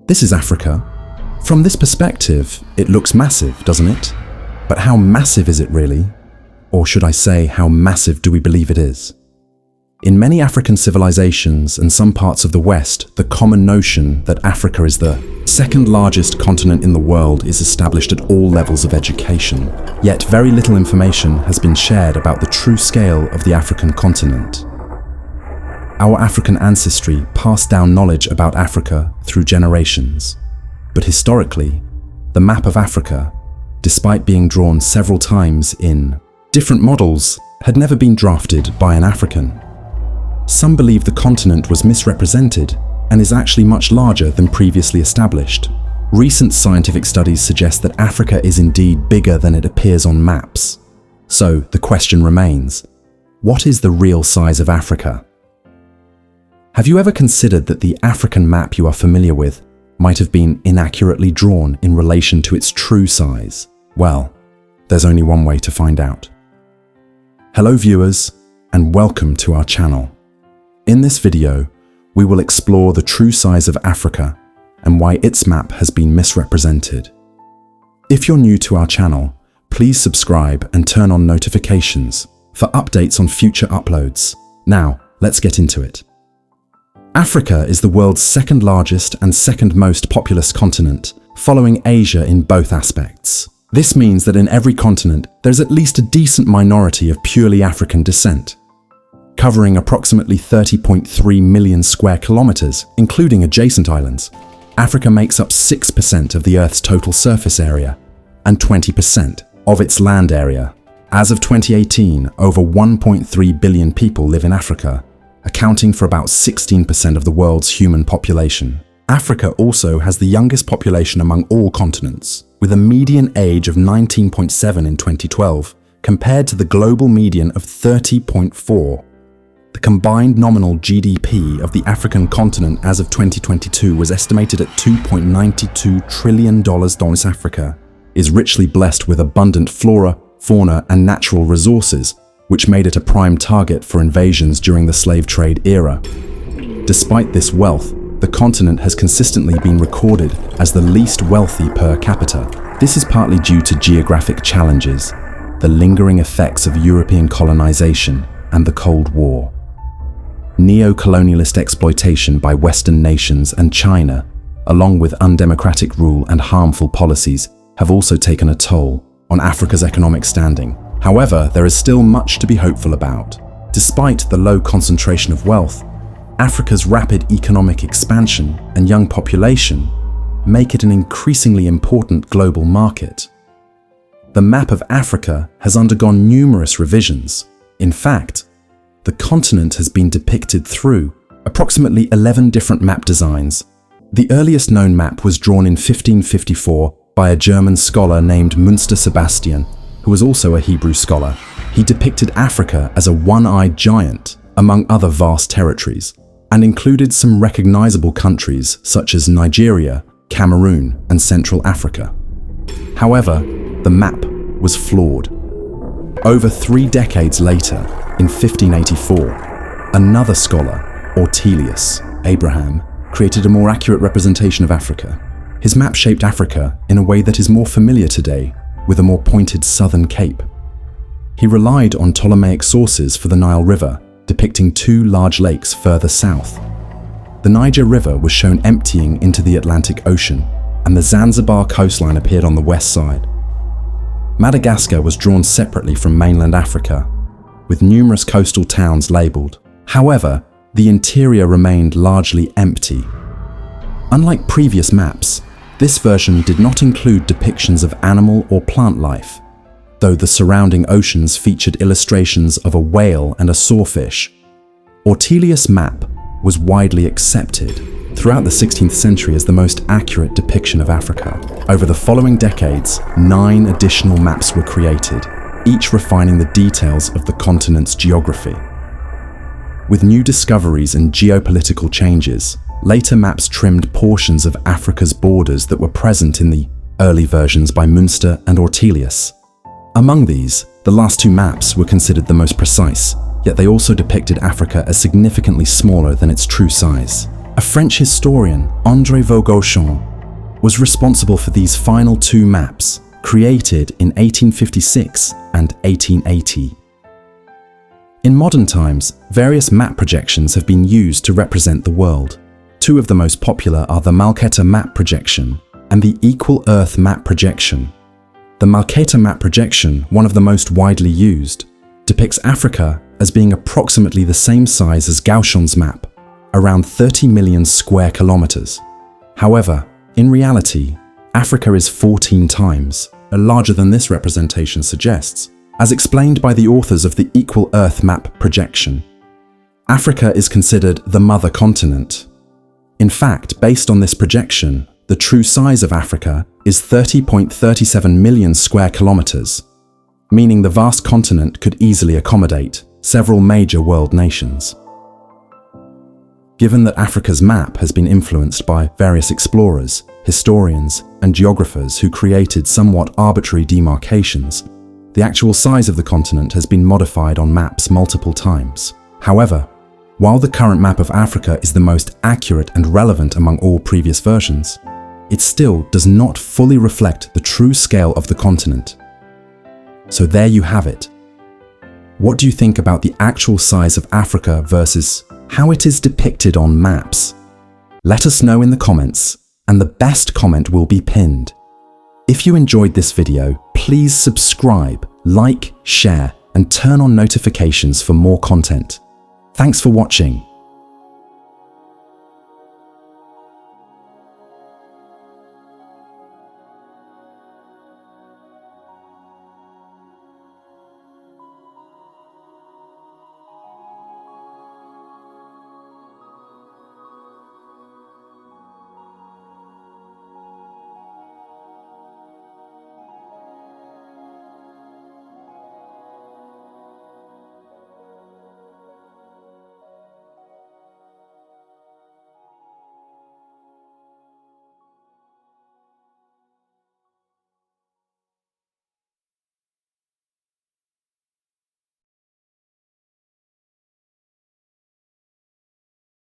This is Africa. From this perspective, it looks massive, doesn't it? But how massive is it really? Or should I say, how massive do we believe it is? In many African civilizations and some parts of the West, the common notion that Africa is the second largest continent in the world is established at all levels of education. Yet very little information has been shared about the true scale of the African continent. Our African ancestry passed down knowledge about Africa through generations. But historically, the map of Africa, despite being drawn several times in different models, had never been drafted by an African. Some believe the continent was misrepresented and is actually much larger than previously established. Recent scientific studies suggest that Africa is indeed bigger than it appears on maps. So the question remains, what is the real size of Africa? Have you ever considered that the African map you are familiar with might have been inaccurately drawn in relation to its true size? Well, there's only one way to find out. Hello viewers, and welcome to our channel. In this video, we will explore the true size of Africa and why its map has been misrepresented. If you're new to our channel, please subscribe and turn on notifications for updates on future uploads. Now, let's get into it. Africa is the world's second largest and second most populous continent, following Asia in both aspects. This means that in every continent, there's at least a decent minority of purely African descent. Covering approximately 30.3 million square kilometers, including adjacent islands, Africa makes up 6% of the Earth's total surface area and 20% of its land area. As of 2018, over 1.3 billion people live in Africa, accounting for about 16% of the world's human population. Africa also has the youngest population among all continents, with a median age of 19.7 in 2012, compared to the global median of 30.4. The combined nominal GDP of the African continent as of 2022 was estimated at $2.92 trillion. Africa is richly blessed with abundant flora, fauna, and natural resources, which made it a prime target for invasions during the slave trade era. Despite this wealth, the continent has consistently been recorded as the least wealthy per capita. This is partly due to geographic challenges, the lingering effects of European colonization, and the Cold War. Neo-colonialist exploitation by Western nations and China, along with undemocratic rule and harmful policies, have also taken a toll on Africa's economic standing. However, there is still much to be hopeful about. Despite the low concentration of wealth, Africa's rapid economic expansion and young population make it an increasingly important global market. The map of Africa has undergone numerous revisions. In fact, the continent has been depicted through approximately 11 different map designs. The earliest known map was drawn in 1554 by a German scholar named Münster Sebastian, who was also a Hebrew scholar. He depicted Africa as a one-eyed giant among other vast territories, and included some recognizable countries such as Nigeria, Cameroon, and Central Africa. However, the map was flawed. Over 3 decades later, in 1584, another scholar, Ortelius Abraham, created a more accurate representation of Africa. His map shaped Africa in a way that is more familiar today, with a more pointed southern cape. He relied on Ptolemaic sources for the Nile River, depicting 2 large lakes further south. The Niger River was shown emptying into the Atlantic Ocean, and the Zanzibar coastline appeared on the west side. Madagascar was drawn separately from mainland Africa, with numerous coastal towns labelled. However, the interior remained largely empty. Unlike previous maps, this version did not include depictions of animal or plant life, though the surrounding oceans featured illustrations of a whale and a sawfish. Ortelius' map was widely accepted throughout the 16th century as the most accurate depiction of Africa. Over the following decades, 9 additional maps were created, each refining the details of the continent's geography. With new discoveries and geopolitical changes, later maps trimmed portions of Africa's borders that were present in the early versions by Münster and Ortelius. Among these, the last 2 maps were considered the most precise, yet they also depicted Africa as significantly smaller than its true size. A French historian, André Vaugochon, was responsible for these final two maps, created in 1856 and 1880. In modern times, various map projections have been used to represent the world. Two of the most popular are the Malketa map projection and the Equal Earth map projection. The Malketa map projection, one of the most widely used, depicts Africa as being approximately the same size as Gauchon's map, around 30 million square kilometers. However, in reality, Africa is 14 times larger than this representation suggests, as explained by the authors of the Equal Earth map projection. Africa is considered the mother continent. In fact, based on this projection, the true size of Africa is 30.37 million square kilometers, meaning the vast continent could easily accommodate several major world nations. Given that Africa's map has been influenced by various explorers, historians, and geographers who created somewhat arbitrary demarcations, the actual size of the continent has been modified on maps multiple times. However, while the current map of Africa is the most accurate and relevant among all previous versions, it still does not fully reflect the true scale of the continent. So there you have it. What do you think about the actual size of Africa versus how it is depicted on maps? Let us know in the comments, and the best comment will be pinned. If you enjoyed this video, please subscribe, like, share, and turn on notifications for more content. Thanks for watching.